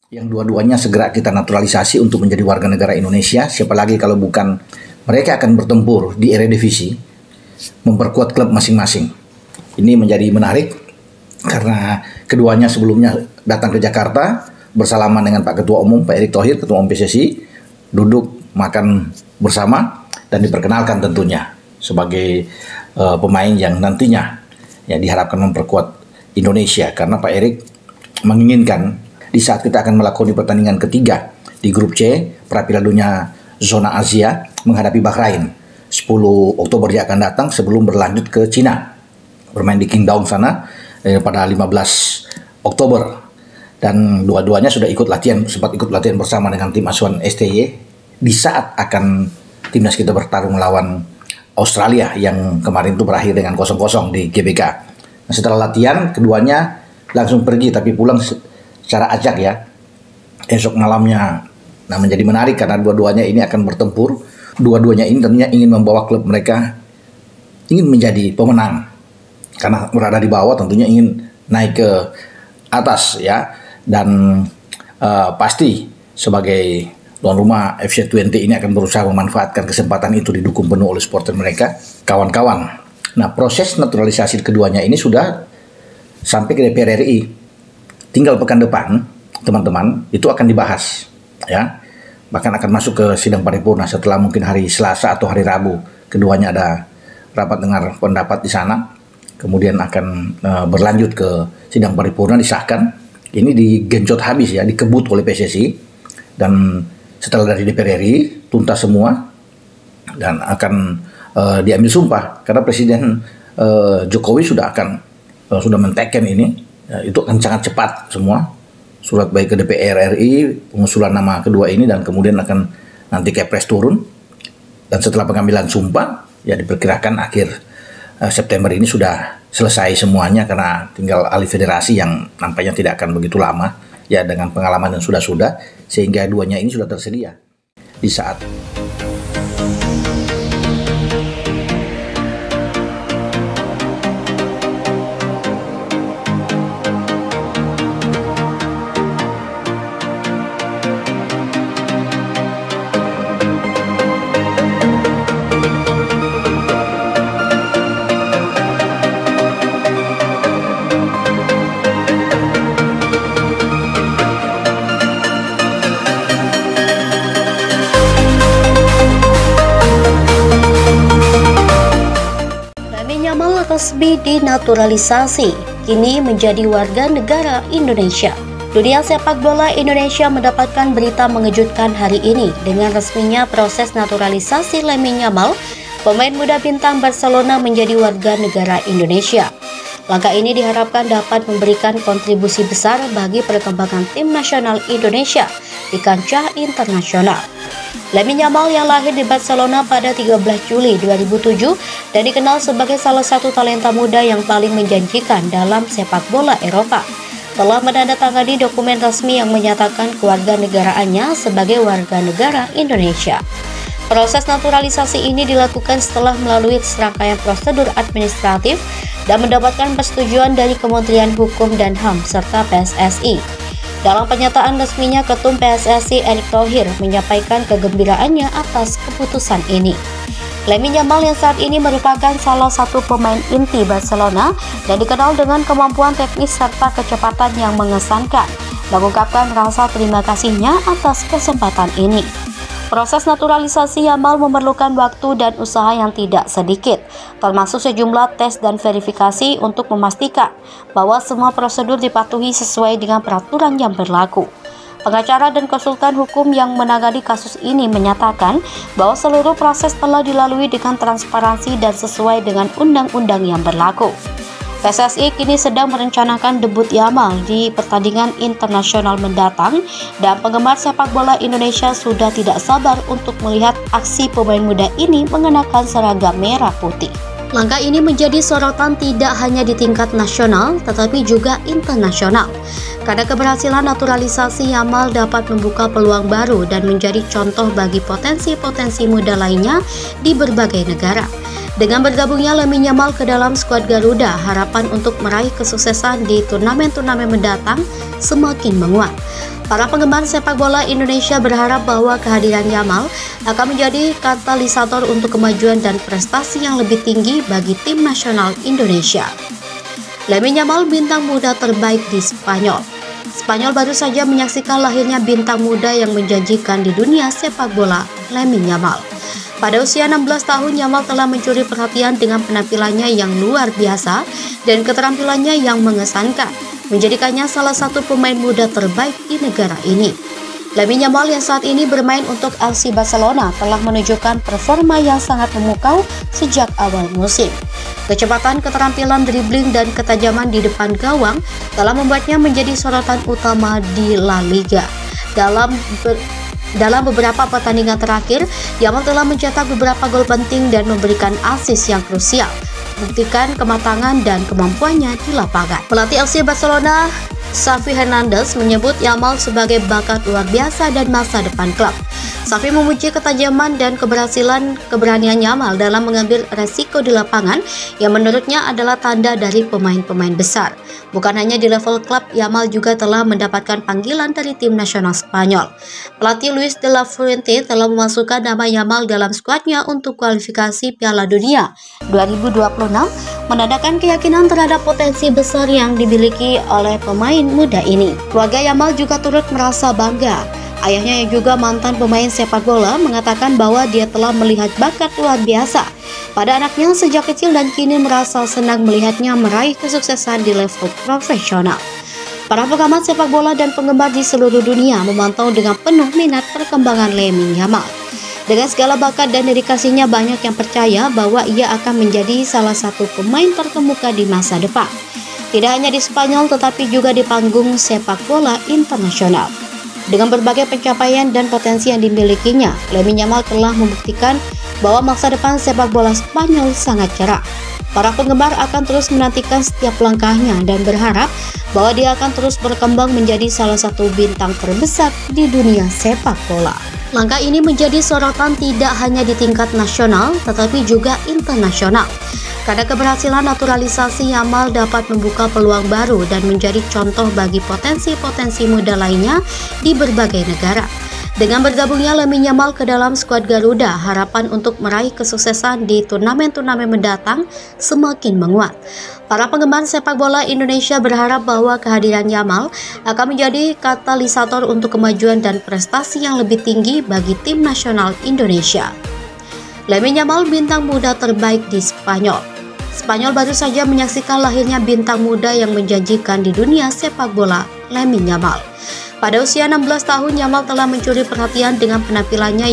yang dua-duanya segera kita naturalisasi untuk menjadi warga negara Indonesia. Siapa lagi kalau bukan mereka akan bertempur di Eredivisie, memperkuat klub masing-masing. Ini menjadi menarik karena keduanya sebelumnya datang ke Jakarta bersalaman dengan Pak Ketua Umum, Pak Erick Thohir, Ketua Umum PSSI, duduk makan bersama dan diperkenalkan tentunya sebagai pemain yang nantinya ya diharapkan memperkuat Indonesia, karena Pak Erick menginginkan di saat kita akan melakukan pertandingan ketiga di grup C Piala Dunia zona Asia menghadapi Bahrain 10 Oktober dia akan datang sebelum berlanjut ke Cina bermain di Qingdao sana pada 15 Oktober, dan dua-duanya sudah sempat ikut latihan bersama dengan tim asuhan STY di saat akan timnas kita bertarung melawan Australia yang kemarin itu berakhir dengan 0-0 di GBK. Nah, setelah latihan keduanya langsung pergi, tapi pulang secara acak ya esok malamnya. Nah, menjadi menarik karena dua-duanya ini akan bertempur. Dua-duanya ini tentunya ingin membawa klub mereka, ingin menjadi pemenang, karena berada di bawah tentunya ingin naik ke atas ya. Dan pasti sebagai tuan rumah FC20 ini akan berusaha memanfaatkan kesempatan itu, didukung penuh oleh supporter mereka, kawan-kawan. Nah, proses naturalisasi keduanya ini sudah sampai ke DPR RI. Tinggal pekan depan, teman-teman, itu akan dibahas, ya. Bahkan akan masuk ke sidang paripurna setelah mungkin hari Selasa atau hari Rabu. Keduanya ada rapat dengar pendapat di sana. Kemudian akan berlanjut ke sidang paripurna, disahkan. Ini digenjot habis ya, dikebut oleh PSSI. Dan setelah dari DPR RI, tuntas semua. Dan akan diambil sumpah. Karena Presiden Jokowi sudah menteken ini. Itu akan sangat cepat semua, surat baik ke DPR RI, pengusulan nama kedua ini, dan kemudian akan nanti Kepres turun, dan setelah pengambilan sumpah ya diperkirakan akhir September ini sudah selesai semuanya, karena tinggal alih federasi yang nampaknya tidak akan begitu lama ya, dengan pengalaman yang sudah sehingga duanya ini sudah tersedia di saat resmi dinaturalisasi, kini menjadi warga negara Indonesia. Dunia sepak bola Indonesia mendapatkan berita mengejutkan hari ini dengan resminya proses naturalisasi Lamine Yamal, pemain muda bintang Barcelona, menjadi warga negara Indonesia. Langkah ini diharapkan dapat memberikan kontribusi besar bagi perkembangan tim nasional Indonesia di kancah internasional. Lamine Yamal yang lahir di Barcelona pada 13 Juli 2007 dan dikenal sebagai salah satu talenta muda yang paling menjanjikan dalam sepak bola Eropa, telah menandatangani dokumen resmi yang menyatakan kewarganegaraannya sebagai warga negara Indonesia. Proses naturalisasi ini dilakukan setelah melalui serangkaian prosedur administratif dan mendapatkan persetujuan dari Kementerian Hukum dan HAM serta PSSI. Dalam pernyataan resminya, Ketum PSSI Erick Thohir menyampaikan kegembiraannya atas keputusan ini. Lamine Yamal yang saat ini merupakan salah satu pemain inti Barcelona dan dikenal dengan kemampuan teknis serta kecepatan yang mengesankan, mengungkapkan rasa terima kasihnya atas kesempatan ini. Proses naturalisasi Yamal memerlukan waktu dan usaha yang tidak sedikit, termasuk sejumlah tes dan verifikasi untuk memastikan bahwa semua prosedur dipatuhi sesuai dengan peraturan yang berlaku. Pengacara dan konsultan hukum yang menangani kasus ini menyatakan bahwa seluruh proses telah dilalui dengan transparansi dan sesuai dengan undang-undang yang berlaku. PSSI kini sedang merencanakan debut Yamal di pertandingan internasional mendatang, dan penggemar sepak bola Indonesia sudah tidak sabar untuk melihat aksi pemain muda ini mengenakan seragam merah putih. Langkah ini menjadi sorotan tidak hanya di tingkat nasional tetapi juga internasional, karena keberhasilan naturalisasi Yamal dapat membuka peluang baru dan menjadi contoh bagi potensi-potensi muda lainnya di berbagai negara. Dengan bergabungnya Lamine Yamal ke dalam skuad Garuda, harapan untuk meraih kesuksesan di turnamen-turnamen mendatang semakin menguat. Para penggemar sepak bola Indonesia berharap bahwa kehadiran Yamal akan menjadi katalisator untuk kemajuan dan prestasi yang lebih tinggi bagi tim nasional Indonesia. Lamine Yamal, bintang muda terbaik di Spanyol. Spanyol baru saja menyaksikan lahirnya bintang muda yang menjanjikan di dunia sepak bola, Lamine Yamal. Pada usia 16 tahun, Yamal telah mencuri perhatian dengan penampilannya yang luar biasa dan keterampilannya yang mengesankan, menjadikannya salah satu pemain muda terbaik di negara ini. Lamine Yamal yang saat ini bermain untuk FC Barcelona telah menunjukkan performa yang sangat memukau sejak awal musim. Kecepatan, keterampilan dribbling, dan ketajaman di depan gawang telah membuatnya menjadi sorotan utama di La Liga. Dalam beberapa pertandingan terakhir, Yamal telah mencetak beberapa gol penting dan memberikan assist yang krusial, membuktikan kematangan dan kemampuannya di lapangan. Pelatih FC Barcelona, Xavi Hernandez, menyebut Yamal sebagai bakat luar biasa dan masa depan klub. Xavi memuji ketajaman dan keberanian Yamal dalam mengambil resiko di lapangan yang menurutnya adalah tanda dari pemain-pemain besar. Bukan hanya di level klub, Yamal juga telah mendapatkan panggilan dari tim nasional Spanyol. Pelatih Luis de la Fuente telah memasukkan nama Yamal dalam skuadnya untuk kualifikasi Piala Dunia 2026, menandakan keyakinan terhadap potensi besar yang dimiliki oleh pemain muda ini. Keluarga Yamal juga turut merasa bangga. Ayahnya yang juga mantan pemain sepak bola mengatakan bahwa dia telah melihat bakat luar biasa pada anaknya sejak kecil dan kini merasa senang melihatnya meraih kesuksesan di level profesional. Para pengamat sepak bola dan penggemar di seluruh dunia memantau dengan penuh minat perkembangan Lamine Yamal. Dengan segala bakat dan dedikasinya, banyak yang percaya bahwa ia akan menjadi salah satu pemain terkemuka di masa depan. Tidak hanya di Spanyol tetapi juga di panggung sepak bola internasional. Dengan berbagai pencapaian dan potensi yang dimilikinya, Lamine Yamal telah membuktikan bahwa masa depan sepak bola Spanyol sangat cerah. Para penggemar akan terus menantikan setiap langkahnya dan berharap bahwa dia akan terus berkembang menjadi salah satu bintang terbesar di dunia sepak bola. Langkah ini menjadi sorotan tidak hanya di tingkat nasional tetapi juga internasional. Karena keberhasilan naturalisasi, Yamal dapat membuka peluang baru dan menjadi contoh bagi potensi-potensi muda lainnya di berbagai negara. Dengan bergabungnya Lamine Yamal ke dalam skuad Garuda, harapan untuk meraih kesuksesan di turnamen-turnamen mendatang semakin menguat. Para penggemar sepak bola Indonesia berharap bahwa kehadiran Yamal akan menjadi katalisator untuk kemajuan dan prestasi yang lebih tinggi bagi tim nasional Indonesia. Lamine Yamal, bintang muda terbaik di Spanyol. Spanyol baru saja menyaksikan lahirnya bintang muda yang menjanjikan di dunia sepak bola, Lamine Yamal. Pada usia 16 tahun, Yamal telah mencuri perhatian dengan penampilannya